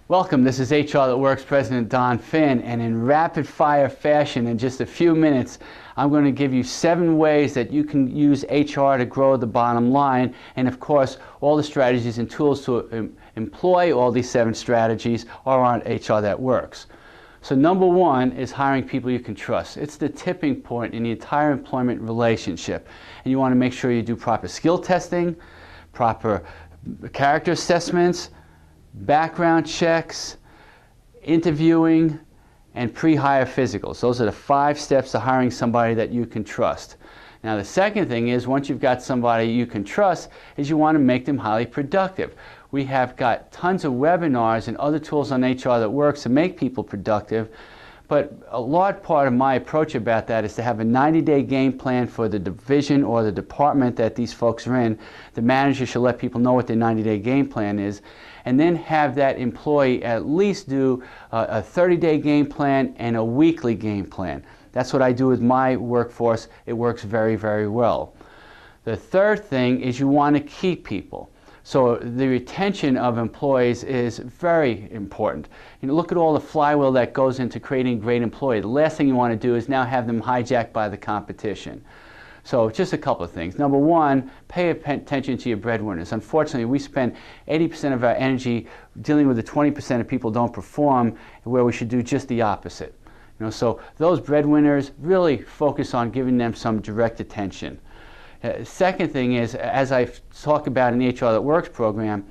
Welcome, this is HR That Works President Don Phin, and in rapid fire fashion in just a few minutes I'm going to give you 7 ways that you can use HR to grow the bottom line, and of course all the strategies and tools to employ all these 7 strategies are on HR That Works. So number 1 is hiring people you can trust. It's the tipping point in the entire employment relationship, and you want to make sure you do proper skill testing, proper character assessments, background checks, interviewing, and pre-hire physicals. Those are the 5 steps to hiring somebody that you can trust. Now the second thing is, once you've got somebody you can trust, is you want to make them highly productive. We have got tons of webinars and other tools on HR That Works to make people productive, but a large part of my approach about that is to have a 90-day game plan for the division or the department that these folks are in. The manager should let people know what their 90-day game plan is, and then have that employee at least do a 30-day game plan and a weekly game plan. That's what I do with my workforce. It works very, very well. The third thing is you want to keep people. So the retention of employees is very important. You know, look at all the flywheel that goes into creating a great employee. The last thing you want to do is now have them hijacked by the competition. So just a couple of things. Number 1, pay attention to your breadwinners. Unfortunately, we spend 80% of our energy dealing with the 20% of people who don't perform, where we should do just the opposite. You know, so those breadwinners, really focus on giving them some direct attention. Second thing is, as I talk about in the HR That Works program,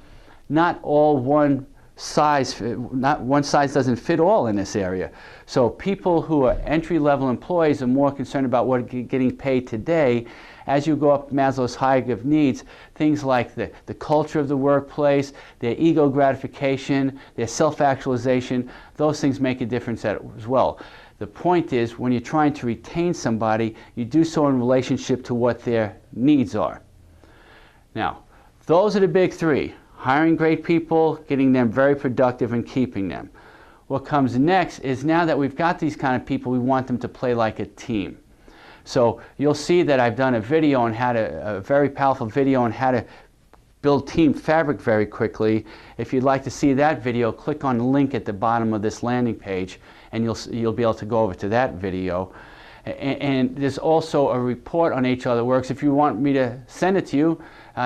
not one size doesn't fit all in this area. So people who are entry-level employees are more concerned about what getting paid today. As you go up Maslow's hierarchy of needs, things like the culture of the workplace, their ego gratification, their self-actualization, those things make a difference as well. The point is, when you're trying to retain somebody, you do so in relationship to what their needs are. Now, those are the big 3. Hiring great people, getting them very productive, and keeping them. What comes next is, now that we've got these kind of people, we want them to play like a team. So you'll see that I've done a video on a very powerful video on how to build team fabric very quickly. If you'd like to see that video, click on the link at the bottom of this landing page, and you'll be able to go over to that video. And there's also a report on HR That Works. If you want me to send it to you,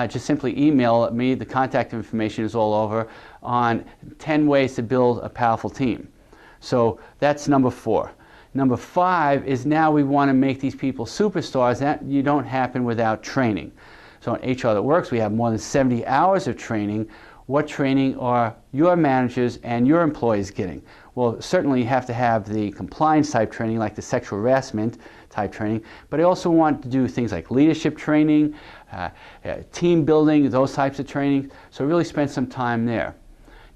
just simply email me. The contact information is all over, on 10 ways to build a powerful team. So that's number 4. Number 5 is, now we want to make these people superstars. That you don't happen without training. So in HR That Works, we have more than 70 hours of training. What training are your managers and your employees getting? Well, certainly you have to have the compliance type training, like the sexual harassment type training, but I also want to do things like leadership training, team building, those types of training. So really spend some time there.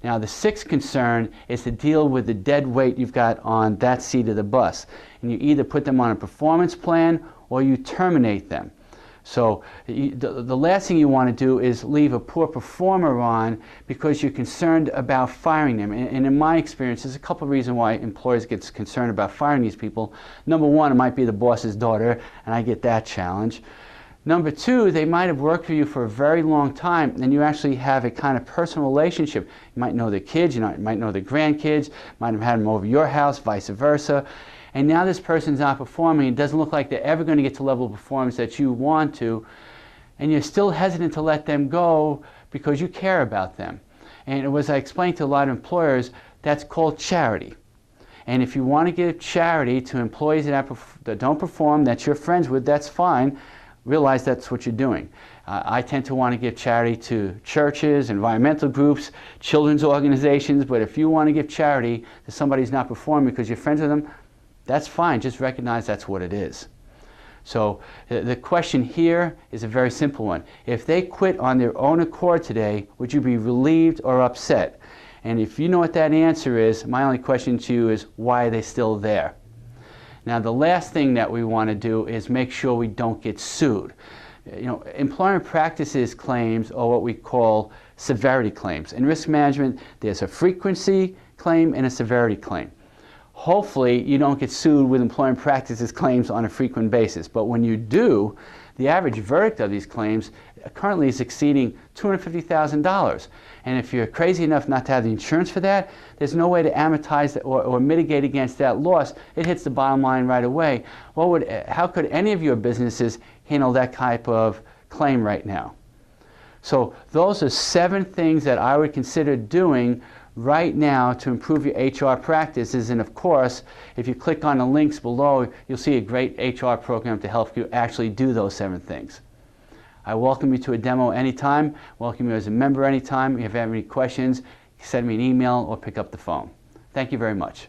Now the 6th concern is to deal with the dead weight you've got on that seat of the bus. And you either put them on a performance plan or you terminate them. So the last thing you want to do is leave a poor performer on because you're concerned about firing them. And in my experience, there's a couple of reasons why employers get concerned about firing these people. Number 1, it might be the boss's daughter, and I get that challenge. Number 2, they might have worked for you for a very long time, and you actually have a kind of personal relationship. You might know their kids, you might know their grandkids, might have had them over your house, vice versa. And now this person's not performing. It doesn't look like they're ever going to get to the level of performance that you want to, and you're still hesitant to let them go because you care about them. And as I explained to a lot of employers, that's called charity. And if you want to give charity to employees that don't perform, that you're friends with, that's fine. Realize that's what you're doing. I tend to want to give charity to churches, environmental groups, children's organizations, but if you want to give charity to somebody who's not performing because you're friends with them, that's fine. Just recognize that's what it is. So the question here is a very simple one. If they quit on their own accord today, would you be relieved or upset? And if you know what that answer is, my only question to you is, why are they still there? Now the last thing that we want to do is make sure we don't get sued. You know, employment practices claims are what we call severity claims. In risk management, there's a frequency claim and a severity claim. Hopefully you don't get sued with employment practices claims on a frequent basis, but when you do, the average verdict of these claims currently is exceeding $250,000. And if you're crazy enough not to have the insurance for that, there's no way to amortize or mitigate against that loss. It hits the bottom line right away. How could any of your businesses handle that type of claim right now? So those are 7 things that I would consider doing right now to improve your HR practices. And of course, if you click on the links below, you'll see a great HR program to help you actually do those 7 things. I welcome you to a demo anytime. Welcome you as a member anytime. If you have any questions, send me an email or pick up the phone. Thank you very much.